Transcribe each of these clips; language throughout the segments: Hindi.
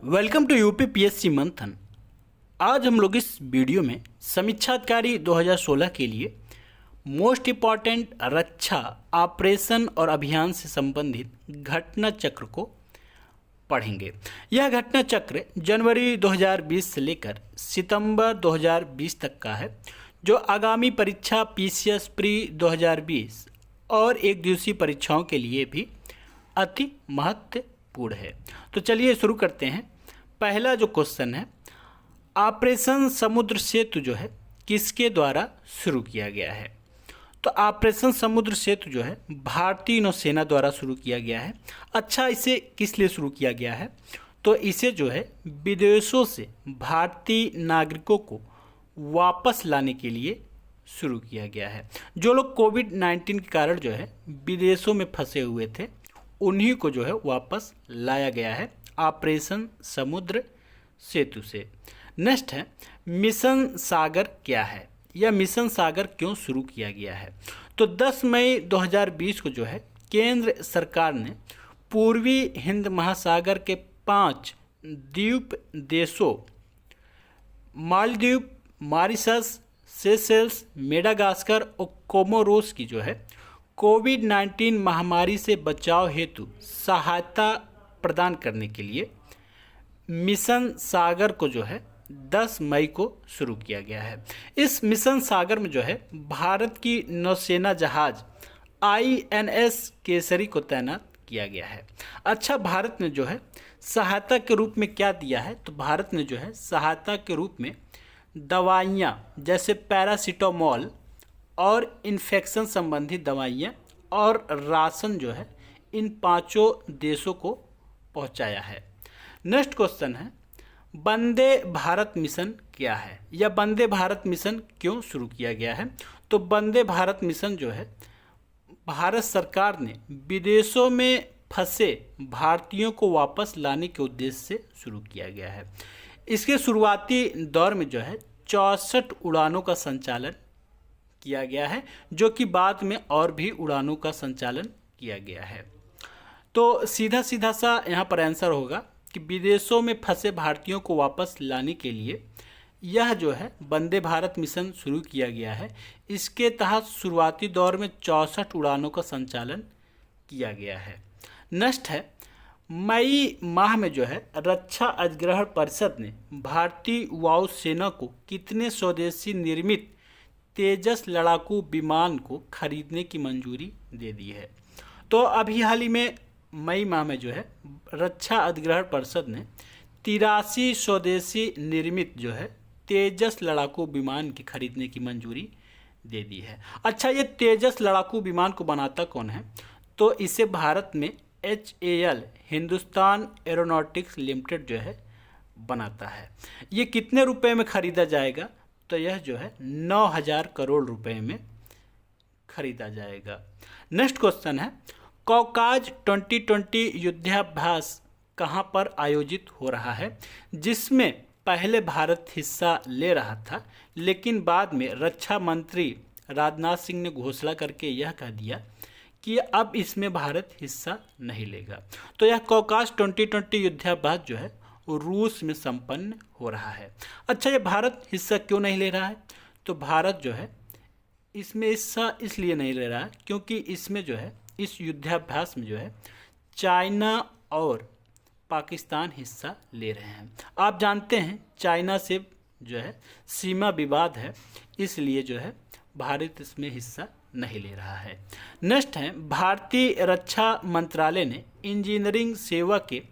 वेलकम टू यूपी पीएससी मंथन। आज हम लोग इस वीडियो में समीक्षाधिकारी 2016 के लिए मोस्ट इम्पॉर्टेंट रक्षा ऑपरेशन और अभियान से संबंधित घटना चक्र को पढ़ेंगे। यह घटना चक्र जनवरी 2020 से लेकर सितंबर 2020 तक का है, जो आगामी परीक्षा पीसीएस प्री 2020 और एक दिवसीय परीक्षाओं के लिए भी अति महत्वपूर्ण है। तो चलिए शुरू करते हैं। पहला जो क्वेश्चन है, ऑपरेशन समुद्र सेतु जो है किसके द्वारा शुरू किया गया है? तो ऑपरेशन समुद्र सेतु जो है भारतीय नौसेना द्वारा शुरू किया गया है। अच्छा, इसे किस लिए शुरू किया गया है? तो इसे जो है विदेशों से भारतीय नागरिकों को वापस लाने के लिए शुरू किया गया है। जो लोग कोविड-19 के कारण जो है विदेशों में फंसे हुए थे, उन्हीं को जो है वापस लाया गया है ऑपरेशन समुद्र सेतु से। नेक्स्ट है, मिशन सागर क्या है? यह मिशन सागर क्यों शुरू किया गया है? तो 10 मई 2020 को जो है केंद्र सरकार ने पूर्वी हिंद महासागर के 5 द्वीप देशों मालदीव, मॉरिशस, सेशेल्स, मेडागास्कर और कोमोरोस की जो है कोविड-19 महामारी से बचाव हेतु सहायता प्रदान करने के लिए मिशन सागर को जो है 10 मई को शुरू किया गया है। इस मिशन सागर में जो है भारत की नौसेना जहाज INS केसरी को तैनात किया गया है। अच्छा, भारत ने जो है सहायता के रूप में क्या दिया है? तो भारत ने जो है सहायता के रूप में दवाइयाँ जैसे पैरासीटामोल और इन्फेक्शन संबंधी दवाइयाँ और राशन जो है इन 5 देशों को पहुंचाया है। नेक्स्ट क्वेश्चन है, वंदे भारत मिशन क्या है? या वंदे भारत मिशन क्यों शुरू किया गया है? तो वंदे भारत मिशन जो है भारत सरकार ने विदेशों में फंसे भारतीयों को वापस लाने के उद्देश्य से शुरू किया गया है। इसके शुरुआती दौर में जो है 64 उड़ानों का संचालन किया गया है, जो कि बाद में और भी उड़ानों का संचालन किया गया है। तो सीधा सीधा सा यहाँ पर आंसर होगा कि विदेशों में फंसे भारतीयों को वापस लाने के लिए यह जो है वंदे भारत मिशन शुरू किया गया है। इसके तहत शुरुआती दौर में 64 उड़ानों का संचालन किया गया है। नेक्स्ट है, मई माह में जो है रक्षा अधिग्रहण परिषद ने भारतीय वायुसेना को कितने स्वदेशी निर्मित तेजस लड़ाकू विमान को खरीदने की मंजूरी दे दी है? तो अभी हाल ही में मई माह में जो है रक्षा अधिग्रहण परिषद ने 83 स्वदेशी निर्मित जो है तेजस लड़ाकू विमान की खरीदने की मंजूरी दे दी है। अच्छा, ये तेजस लड़ाकू विमान को बनाता कौन है? तो इसे भारत में HAL हिंदुस्तान एरोनॉटिक्स लिमिटेड जो है बनाता है। ये कितने रुपए में खरीदा जाएगा? तो यह जो है 9,000 करोड़ रुपए में खरीदा जाएगा। नेक्स्ट क्वेश्चन है, कॉकाज 2020 युद्धाभ्यास कहाँ पर आयोजित हो रहा है, जिसमें पहले भारत हिस्सा ले रहा था, लेकिन बाद में रक्षा मंत्री राजनाथ सिंह ने घोषणा करके यह कह दिया कि अब इसमें भारत हिस्सा नहीं लेगा। तो यह कॉकाज 2020 युद्धाभ्यास जो है रूस में संपन्न हो रहा है। अच्छा, ये भारत हिस्सा क्यों नहीं ले रहा है? तो भारत जो है इसमें हिस्सा इसलिए नहीं ले रहा है क्योंकि इसमें जो है इस युद्धाभ्यास में जो है चाइना और पाकिस्तान हिस्सा ले रहे हैं। आप जानते हैं चाइना से जो है सीमा विवाद है, इसलिए जो है भारत इसमें हिस्सा नहीं ले रहा है। नेक्स्ट है, भारतीय रक्षा मंत्रालय ने इंजीनियरिंग सेवा के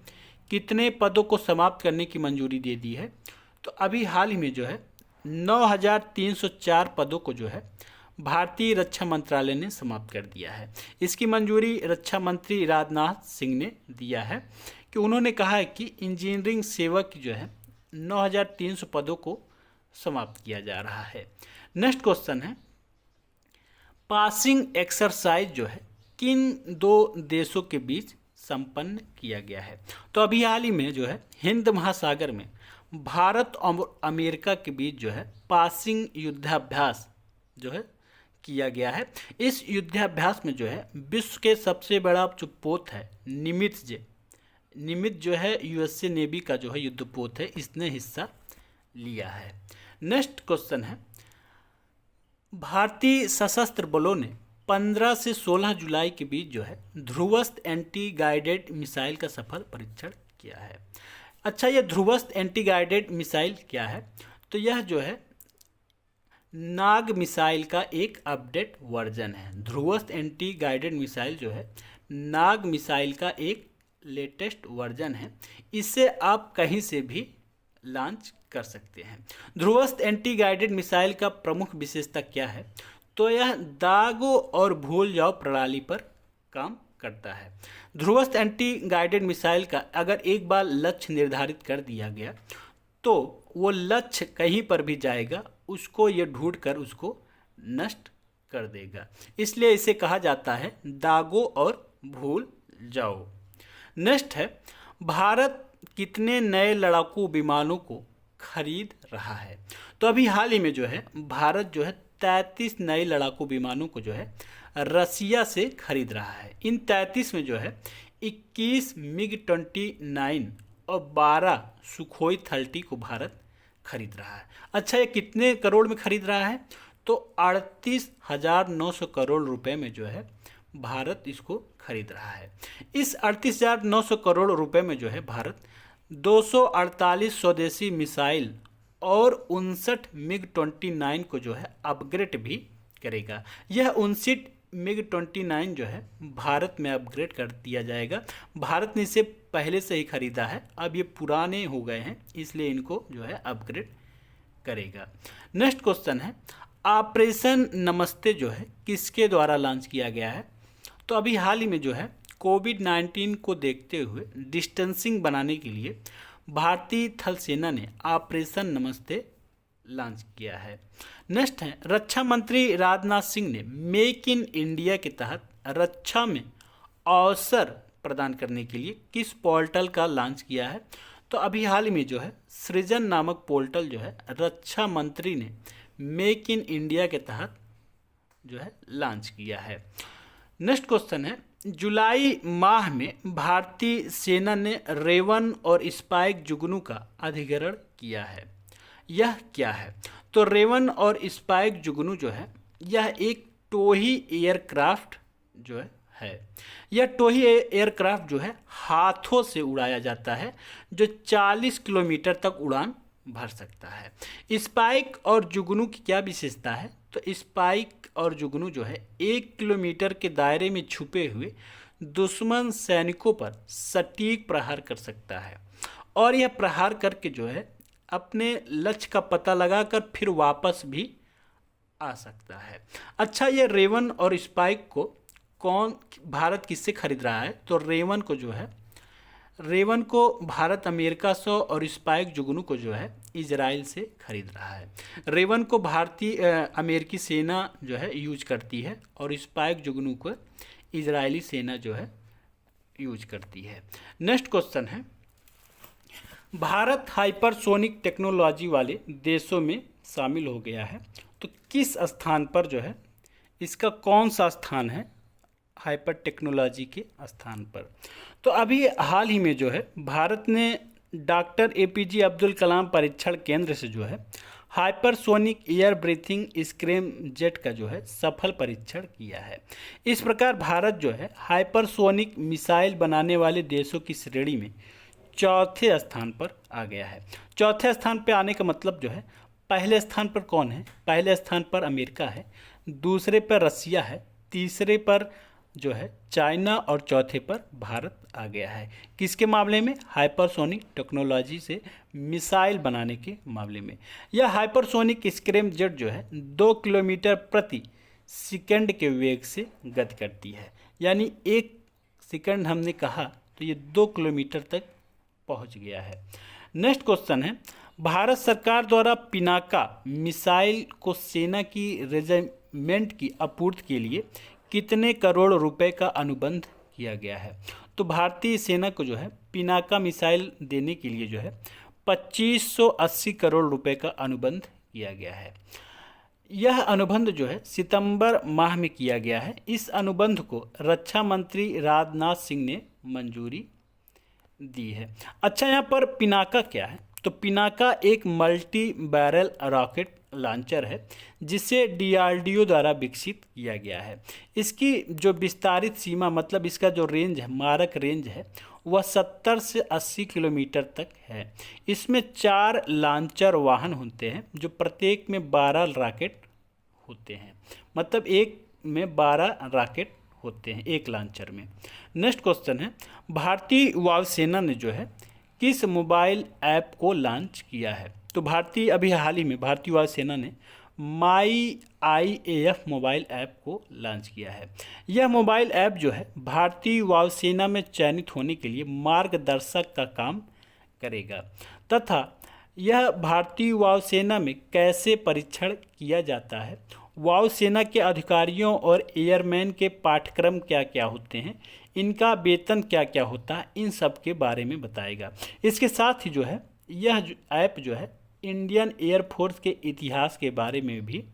कितने पदों को समाप्त करने की मंजूरी दे दी है? तो अभी हाल ही में जो है 9,304 पदों को जो है भारतीय रक्षा मंत्रालय ने समाप्त कर दिया है। इसकी मंजूरी रक्षा मंत्री राजनाथ सिंह ने दिया है कि उन्होंने कहा है कि इंजीनियरिंग सेवा की जो है 9,300 पदों को समाप्त किया जा रहा है। नेक्स्ट क्वेश्चन है, पासिंग एक्सरसाइज जो है किन 2 देशों के बीच संपन्न किया गया है? तो अभी हाल ही में जो है हिंद महासागर में भारत और अमेरिका के बीच जो है पासिंग युद्धाभ्यास जो है किया गया है। इस युद्धाभ्यास में जो है विश्व के सबसे बड़ा जो पोत है निमित्ज निमित्त जो है यूएसए नेवी का जो है युद्धपोत है, इसने हिस्सा लिया है। नेक्स्ट क्वेश्चन है, भारतीय सशस्त्र बलों ने 15 से 16 जुलाई के बीच जो है ध्रुवस्थ एंटी गाइडेड मिसाइल का सफल परीक्षण किया है। अच्छा, यह ध्रुवस्थ एंटी गाइडेड मिसाइल क्या है? तो यह जो है नाग मिसाइल का एक अपडेट वर्जन है। ध्रुवस्थ एंटी गाइडेड मिसाइल जो है नाग मिसाइल का एक लेटेस्ट वर्जन है। इससे आप कहीं से भी लॉन्च कर सकते हैं। ध्रुवस्थ एंटी गाइडेड मिसाइल का प्रमुख विशेषता क्या है? तो यह दागो और भूल जाओ प्रणाली पर काम करता है। ध्रुवस्थ एंटी गाइडेड मिसाइल का अगर एक बार लक्ष्य निर्धारित कर दिया गया तो वो लक्ष्य कहीं पर भी जाएगा, उसको ये ढूंढ कर उसको नष्ट कर देगा। इसलिए इसे कहा जाता है दागो और भूल जाओ। नेक्स्ट है, भारत कितने नए लड़ाकू विमानों को खरीद रहा है? तो अभी हाल ही में जो है भारत जो है 33 नए लड़ाकू विमानों को जो है रसिया से खरीद रहा है। इन 33 में जो है 21 MiG-29 और 12 सुखोई 30 को भारत खरीद रहा है। अच्छा, ये कितने करोड़ में खरीद रहा है? तो 38,900 करोड़ रुपए में जो है भारत इसको खरीद रहा है। इस 38,900 करोड़ रुपए में जो है भारत 248 स्वदेशी मिसाइल और 59 MiG-29 को जो है अपग्रेड भी करेगा। यह 59 MiG-29 जो है भारत में अपग्रेड कर दिया जाएगा। भारत ने इसे पहले से ही खरीदा है, अब ये पुराने हो गए हैं, इसलिए इनको जो है अपग्रेड करेगा। नेक्स्ट क्वेश्चन है, ऑपरेशन नमस्ते जो है किसके द्वारा लॉन्च किया गया है? तो अभी हाल ही में जो है कोविड-19 को देखते हुए डिस्टेंसिंग बनाने के लिए भारतीय थल सेना ने ऑपरेशन नमस्ते लॉन्च किया है। नेक्स्ट है, रक्षा मंत्री राजनाथ सिंह ने मेक इन इंडिया के तहत रक्षा में अवसर प्रदान करने के लिए किस पोर्टल का लॉन्च किया है? तो अभी हाल ही में जो है सृजन नामक पोर्टल जो है रक्षा मंत्री ने मेक इन इंडिया के तहत जो है लॉन्च किया है। नेक्स्ट क्वेश्चन है, जुलाई माह में भारतीय सेना ने रेवन और स्पाइक जुगनू का अधिग्रहण किया है। यह क्या है? तो रेवन और स्पाइक जुगनू जो है यह एक टोही एयरक्राफ्ट जो है। यह टोही एयरक्राफ्ट जो है हाथों से उड़ाया जाता है, जो 40 किलोमीटर तक उड़ान भर सकता है। स्पाइक और जुगनू की क्या विशेषता है? तो स्पाइक और जुगनू जो है 1 किलोमीटर के दायरे में छुपे हुए दुश्मन सैनिकों पर सटीक प्रहार कर सकता है और यह प्रहार करके जो है अपने लक्ष्य का पता लगाकर फिर वापस भी आ सकता है। अच्छा, ये रेवन और स्पाइक को कौन भारत किससे खरीद रहा है? तो रेवन को भारत अमेरिका से और स्पाइक जुगनू को जो है इजराइल से खरीद रहा है। रेवन को भारतीय अमेरिकी सेना जो है यूज करती है और स्पाइक जुगनू को इजरायली सेना जो है यूज करती है। नेक्स्ट क्वेश्चन है, भारत हाइपरसोनिक टेक्नोलॉजी वाले देशों में शामिल हो गया है, तो किस स्थान पर जो है इसका कौन सा स्थान है हाइपर टेक्नोलॉजी के स्थान पर? तो अभी हाल ही में जो है भारत ने डॉक्टर APJ अब्दुल कलाम परीक्षण केंद्र से जो है hypersonic air breathing scrum jet का जो है सफल परीक्षण किया है। इस प्रकार भारत जो है हाइपरसोनिक मिसाइल बनाने वाले देशों की श्रेणी में चौथे स्थान पर आ गया है। चौथे स्थान पर आने का मतलब जो है पहले स्थान पर कौन है? पहले स्थान पर अमेरिका है, दूसरे पर रसिया है, तीसरे पर जो है चाइना और चौथे पर भारत आ गया है। किसके मामले में? हाइपरसोनिक टेक्नोलॉजी से मिसाइल बनाने के मामले में। यह हाइपरसोनिक स्क्रैम जेट जो है 2 किलोमीटर प्रति सेकंड के वेग से गति करती है, यानी 1 सेकंड हमने कहा तो ये 2 किलोमीटर तक पहुंच गया है। नेक्स्ट क्वेश्चन है, भारत सरकार द्वारा पिनाका मिसाइल को सेना की रेजिमेंट की आपूर्ति के लिए कितने करोड़ रुपए का अनुबंध किया गया है? तो भारतीय सेना को जो है पिनाका मिसाइल देने के लिए जो है 2580 करोड़ रुपए का अनुबंध किया गया है। यह अनुबंध जो है सितंबर माह में किया गया है। इस अनुबंध को रक्षा मंत्री राजनाथ सिंह ने मंजूरी दी है। अच्छा, यहाँ पर पिनाका क्या है? तो पिनाका एक मल्टी बैरल रॉकेट लॉन्चर है जिसे डीआरडीओ द्वारा विकसित किया गया है। इसकी जो विस्तारित सीमा, मतलब इसका जो रेंज है, मारक रेंज है, वह 70 से 80 किलोमीटर तक है। इसमें 4 लॉन्चर वाहन होते हैं जो प्रत्येक में 12 रॉकेट होते हैं, मतलब एक में 12 रॉकेट होते हैं एक लॉन्चर में। नेक्स्ट क्वेश्चन है, भारतीय वायुसेना ने जो है किस मोबाइल ऐप को लॉन्च किया है? तो अभी हाल ही में भारतीय वायुसेना ने माई IAF मोबाइल ऐप को लॉन्च किया है। यह मोबाइल ऐप जो है भारतीय वायुसेना में चयनित होने के लिए मार्गदर्शक का काम करेगा तथा यह भारतीय वायुसेना में कैसे परीक्षण किया जाता है, वायुसेना के अधिकारियों और एयरमैन के पाठ्यक्रम क्या क्या होते हैं, इनका वेतन क्या क्या होता है, इन सब के बारे में बताएगा। इसके साथ ही जो है यह ऐप जो है इंडियन एयरफोर्स के इतिहास के बारे में भी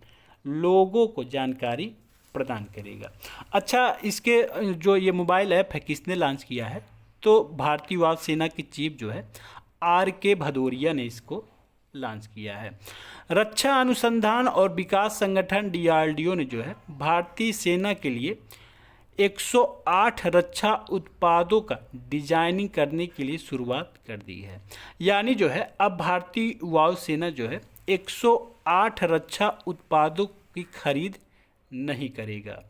लोगों को जानकारी प्रदान करेगा। अच्छा, इसके जो ये मोबाइल ऐप है किसने लॉन्च किया है? तो भारतीय वायुसेना के चीफ जो है RK भदौरिया ने इसको लॉन्च किया है। रक्षा अनुसंधान और विकास संगठन DRDO ने जो है भारतीय सेना के लिए 108 रक्षा उत्पादों का डिजाइनिंग करने के लिए शुरुआत कर दी है। यानी जो है अब भारतीय वायुसेना जो है 108 रक्षा उत्पादों की खरीद नहीं करेगा,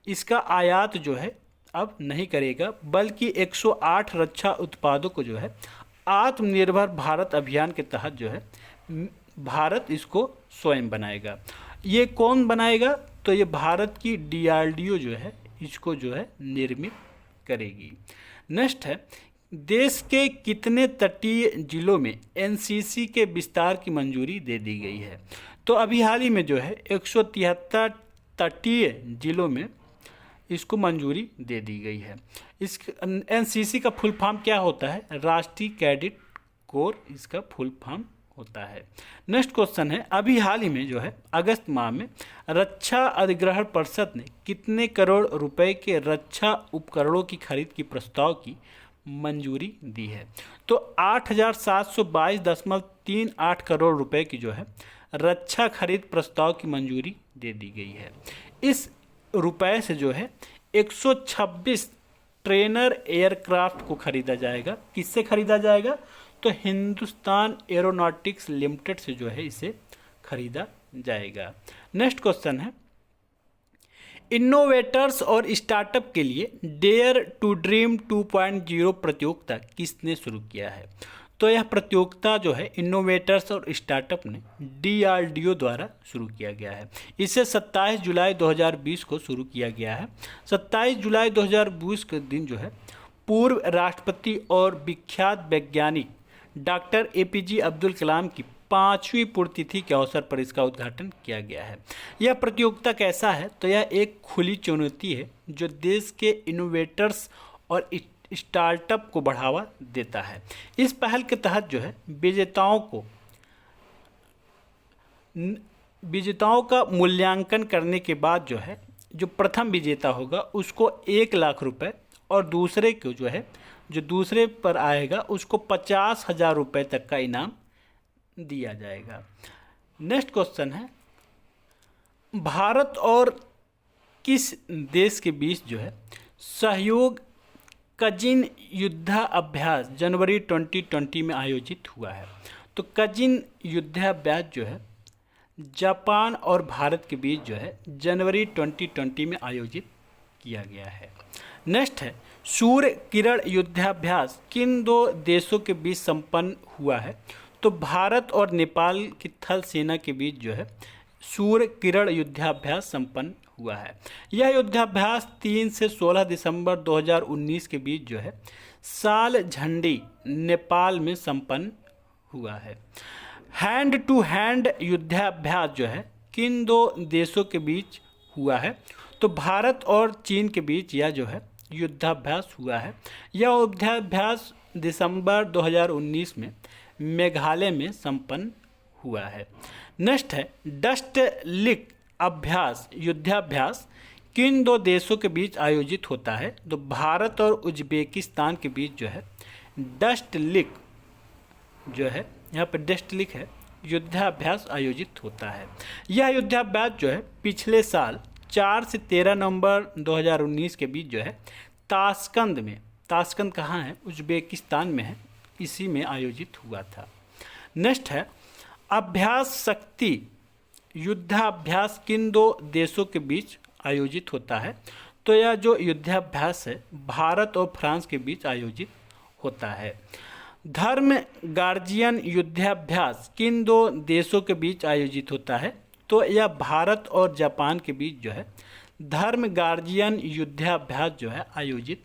इसका आयात जो है अब नहीं करेगा, बल्कि 108 रक्षा उत्पादों को जो है आत्मनिर्भर भारत अभियान के तहत जो है भारत इसको स्वयं बनाएगा। ये कौन बनाएगा? तो ये भारत की DRDO जो है इसको जो है निर्मित करेगी। नेक्स्ट है, देश के कितने तटीय जिलों में NCC के विस्तार की मंजूरी दे दी गई है? तो अभी हाल ही में जो है 173 तटीय जिलों में इसको मंजूरी दे दी गई है। इस NCC का फुल फॉर्म क्या होता है? राष्ट्रीय कैडेट कोर इसका फुल फॉर्म होता है। नेक्स्ट क्वेश्चन है, अभी हाल ही में जो है अगस्त माह में रक्षा अधिग्रहण परिषद ने कितने करोड़ रुपए के रक्षा उपकरणों की खरीद की प्रस्ताव की मंजूरी दी है? तो 8,722.38 करोड़ रुपए की जो है रक्षा खरीद प्रस्ताव की मंजूरी दे दी गई है। इस रुपए से जो है 126 ट्रेनर एयरक्राफ्ट को खरीदा जाएगा। किससे खरीदा जाएगा? तो हिंदुस्तान एरोनॉटिक्स लिमिटेड से जो है इसे खरीदा जाएगा। नेक्स्ट क्वेश्चन है, इनोवेटर्स और स्टार्टअप के लिए डेयर टू ड्रीम 2.0 प्रतियोगिता किसने शुरू किया है? तो यह प्रतियोगिता जो है इनोवेटर्स और स्टार्टअप ने DRDO द्वारा शुरू किया गया है। इसे 27 जुलाई 2020 को शुरू किया गया है। 27 जुलाई 2020 के दिन जो है पूर्व राष्ट्रपति और विख्यात वैज्ञानिक डॉक्टर APJ अब्दुल कलाम की 5वीं पुण्यतिथि के अवसर पर इसका उद्घाटन किया गया है। यह प्रतियोगिता कैसा है? तो यह एक खुली चुनौती है जो देश के इनोवेटर्स और स्टार्टअप को बढ़ावा देता है। इस पहल के तहत जो है विजेताओं का मूल्यांकन करने के बाद जो है जो प्रथम विजेता होगा उसको 1 लाख रुपए और दूसरे को जो है जो दूसरे पर आएगा उसको 50,000 रुपये तक का इनाम दिया जाएगा। नेक्स्ट क्वेश्चन है, भारत और किस देश के बीच जो है सहयोग कजिन युद्धाभ्यास जनवरी 2020 में आयोजित हुआ है? तो कजिन युद्धाभ्यास जो है जापान और भारत के बीच जो है जनवरी 2020 में आयोजित किया गया है। नेक्स्ट है, सूर्य किरण युद्धाभ्यास किन 2 देशों के बीच संपन्न हुआ है? तो भारत और नेपाल की थल सेना के बीच जो है सूर्य किरण युद्धाभ्यास संपन्न हुआ है। यह युद्धाभ्यास 3 से 16 दिसंबर 2019 के बीच जो है साल झंडी नेपाल में संपन्न हुआ है। हैंड टू हैंड युद्धाभ्यास जो है किन 2 देशों के बीच हुआ है? तो भारत और चीन के बीच यह जो है युद्धाभ्यास हुआ है। यह युद्धाभ्यास दिसंबर 2019 में मेघालय में संपन्न हुआ है। नेक्स्ट है, डस्ट लिक अभ्यास युद्धाभ्यास किन 2 देशों के बीच आयोजित होता है? तो भारत और उज्बेकिस्तान के बीच जो है डस्टलिक जो है, यहाँ पर डस्टलिक है, युद्धाभ्यास आयोजित होता है। यह युद्धाभ्यास जो है पिछले साल 4 से 13 नवंबर 2019 के बीच जो है ताशकंद में, ताशकंद कहाँ है, उज्बेकिस्तान में है, इसी में आयोजित हुआ था। नेक्स्ट है अभ्यास शक्ति युद्धाभ्यास किन दो देशों के बीच आयोजित होता है? तो यह जो युद्धाभ्यास है भारत और फ्रांस के बीच आयोजित होता है। धर्म गार्जियन युद्धाभ्यास किन दो देशों के बीच आयोजित होता है? तो यह भारत और जापान के बीच जो है धर्म गार्जियन युद्धाभ्यास जो है आयोजित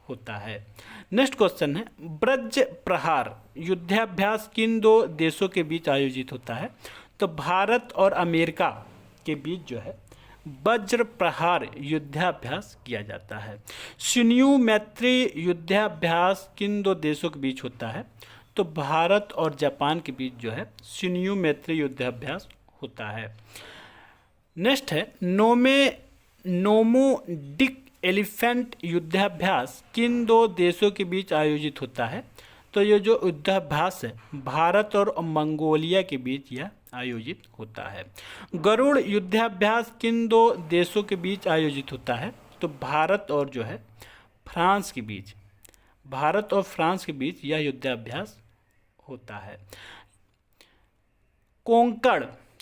होता है। नेक्स्ट क्वेश्चन है ब्रज प्रहार युद्धाभ्यास किन दो देशों के बीच आयोजित होता है? तो भारत और अमेरिका के बीच जो है वज्र प्रहार युद्धाभ्यास किया जाता है। शिन्यू मैत्री युद्धाभ्यास किन दो देशों के बीच होता है? तो भारत और जापान के बीच जो है शिन्यू मैत्री युद्धाभ्यास होता है। नेक्स्ट है नोमोडिक एलिफेंट युद्धाभ्यास किन दो देशों के बीच आयोजित होता है? तो ये जो युद्धाभ्यास है भारत और मंगोलिया के बीच यह आयोजित होता है। गरुड़ युद्धाभ्यास किन दो देशों के बीच आयोजित होता है? तो भारत और जो है फ्रांस के बीच, भारत और फ्रांस के बीच यह युद्धाभ्यास होता है।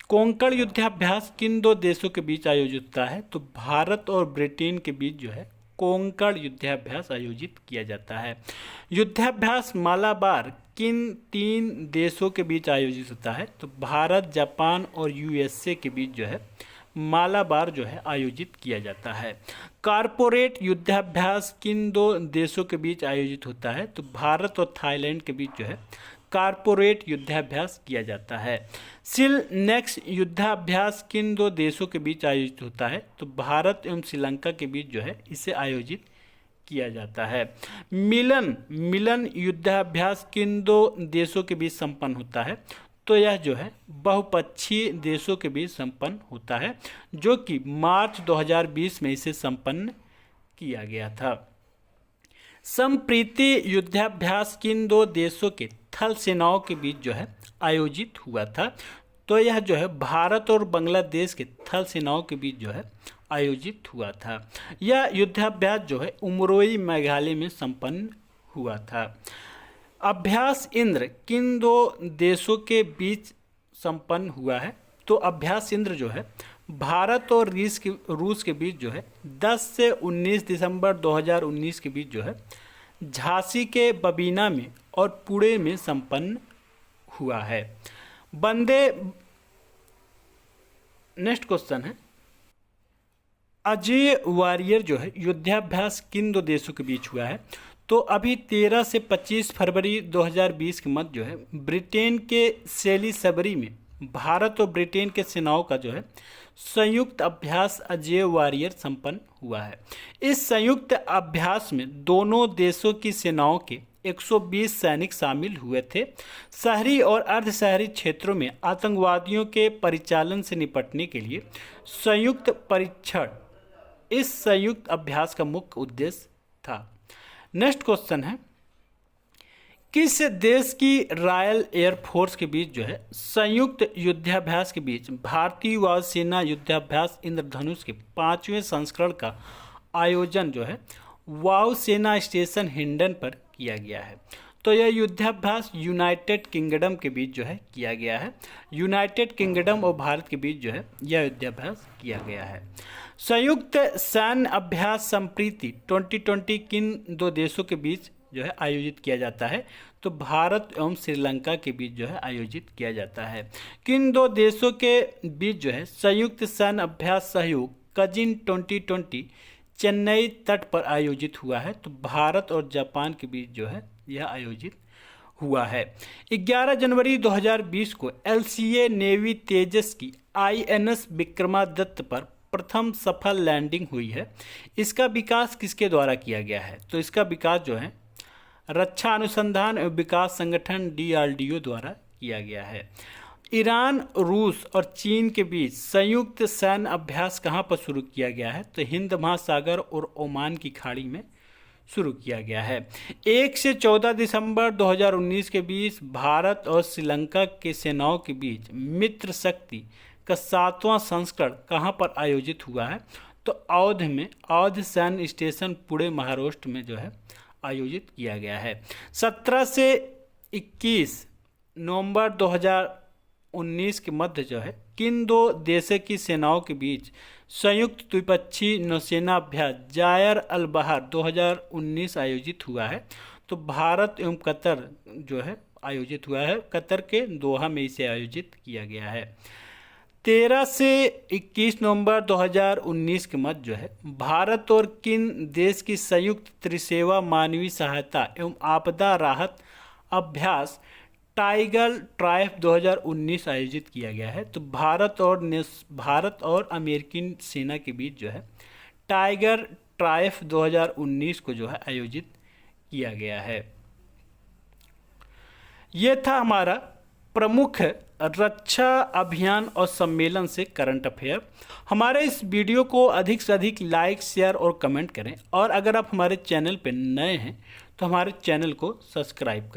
कोंकण युद्धाभ्यास किन दो देशों के बीच आयोजित होता है? तो भारत और ब्रिटेन के बीच जो है कोंकण युद्धाभ्यास आयोजित किया जाता है। युद्धाभ्यास मालाबार किन तीन देशों के बीच आयोजित होता है? तो भारत, जापान और यूएसए के बीच जो है मालाबार जो है आयोजित किया जाता है। कारपोरेट युद्धाभ्यास किन दो देशों के बीच आयोजित होता है? तो भारत और थाईलैंड के बीच जो है कारपोरेट युद्धाभ्यास किया जाता है। सिलनेक्स युद्धाभ्यास किन दो देशों के बीच आयोजित होता है? तो भारत एवं श्रीलंका के बीच जो है इसे आयोजित किया जाता है। मिलन युद्धाभ्यास किन दो देशों के बीच संपन्न होता है? तो यह जो है बहुपक्षीय देशों के बीच संपन्न होता है, जो कि मार्च 2020 में इसे संपन्न किया गया था। संप्रीति युद्धाभ्यास किन दो देशों के थल सेनाओं के बीच जो है आयोजित हुआ था? तो यह जो है भारत और बांग्लादेश के थल सेनाओं के बीच जो है आयोजित हुआ था। यह युद्धाभ्यास जो है उमरोई मेघालय में संपन्न हुआ था। अभ्यास इंद्र किन दो देशों के बीच संपन्न हुआ है? तो अभ्यास इंद्र जो है भारत और रूस के बीच जो है 10 से 19 दिसंबर 2019 के बीच जो है झांसी के बबीना में और पुणे में संपन्न हुआ है। नेक्स्ट क्वेश्चन है अजय वॉरियर जो है युद्धाभ्यास किन दो देशों के बीच हुआ है? तो अभी 13 से 25 फरवरी 2020 के मध्य जो है ब्रिटेन के सेलिसबरी में भारत और ब्रिटेन के सेनाओं का जो है संयुक्त अभ्यास अजय वॉरियर संपन्न हुआ है। इस संयुक्त अभ्यास में दोनों देशों की सेनाओं के 120 सैनिक शामिल हुए थे। शहरी और अर्धशहरी क्षेत्रों में आतंकवादियों के परिचालन से निपटने के लिए संयुक्त परीक्षण इस संयुक्त अभ्यास का मुख्य उद्देश्य था। नेक्स्ट क्वेश्चन है किस देश की रॉयल एयरफोर्स के बीच जो है संयुक्त युद्धाभ्यास के बीच भारतीय वायुसेना युद्धाभ्यास इंद्रधनुष के 5वें संस्करण का आयोजन जो है वायुसेना स्टेशन हिंडन पर किया गया है? तो यह युद्धाभ्यास यूनाइटेड किंगडम के बीच जो है किया गया है। यूनाइटेड किंगडम और भारत के बीच जो है यह युद्धाभ्यास किया गया है। संयुक्त सैन्य अभ्यास संप्रीति 2020 किन दो देशों के बीच जो है आयोजित किया जाता है? तो भारत एवं श्रीलंका के बीच जो है आयोजित किया जाता है। किन दो देशों के बीच जो है संयुक्त सैन्य अभ्यास सहयोग कजिन 2020 चेन्नई तट पर आयोजित हुआ है? तो भारत और जापान के बीच जो है यह आयोजित हुआ है। 11 जनवरी 2020 को LCA नेवी तेजस की INS विक्रमादित्य पर प्रथम सफल लैंडिंग हुई है। इसका विकास किसके द्वारा किया गया है? तो इसका विकास जो है रक्षा अनुसंधान एवं विकास संगठन DRDO द्वारा किया गया है। ईरान, रूस और चीन के बीच संयुक्त सैन्य अभ्यास कहाँ पर शुरू किया गया है? तो हिंद महासागर और ओमान की खाड़ी में शुरू किया गया है। 1 से 14 दिसंबर 2019 के बीच भारत और श्रीलंका के सेनाओं के बीच मित्र शक्ति का 7वां संस्करण कहाँ पर आयोजित हुआ है? तो अवध में, अवध सैन्य स्टेशन पुणे महाराष्ट्र में जो है आयोजित किया गया है। 17 से 21 नवंबर 2019 के मध्य जो है किन दो देशों की सेनाओं के बीच संयुक्त द्विपक्षीय नौसेना अभ्यास जायर अल बहर 2019 आयोजित हुआ है? तो भारत एवं कतर जो है आयोजित हुआ है। कतर के दोहा में इसे आयोजित किया गया है। 13 से 21 नवंबर 2019 के मध्य जो है भारत और किन देश की संयुक्त त्रिसेवा मानवीय सहायता एवं आपदा राहत अभ्यास टाइगर ट्राइब 2019 आयोजित किया गया है? तो भारत और अमेरिकी सेना के बीच जो है टाइगर ट्राइब 2019 को जो है आयोजित किया गया है। ये था हमारा प्रमुख रक्षा अभियान और सम्मेलन से करंट अफेयर। हमारे इस वीडियो को अधिक से अधिक लाइक, शेयर और कमेंट करें, और अगर आप हमारे चैनल पर नए हैं तो हमारे चैनल को सब्सक्राइब करें।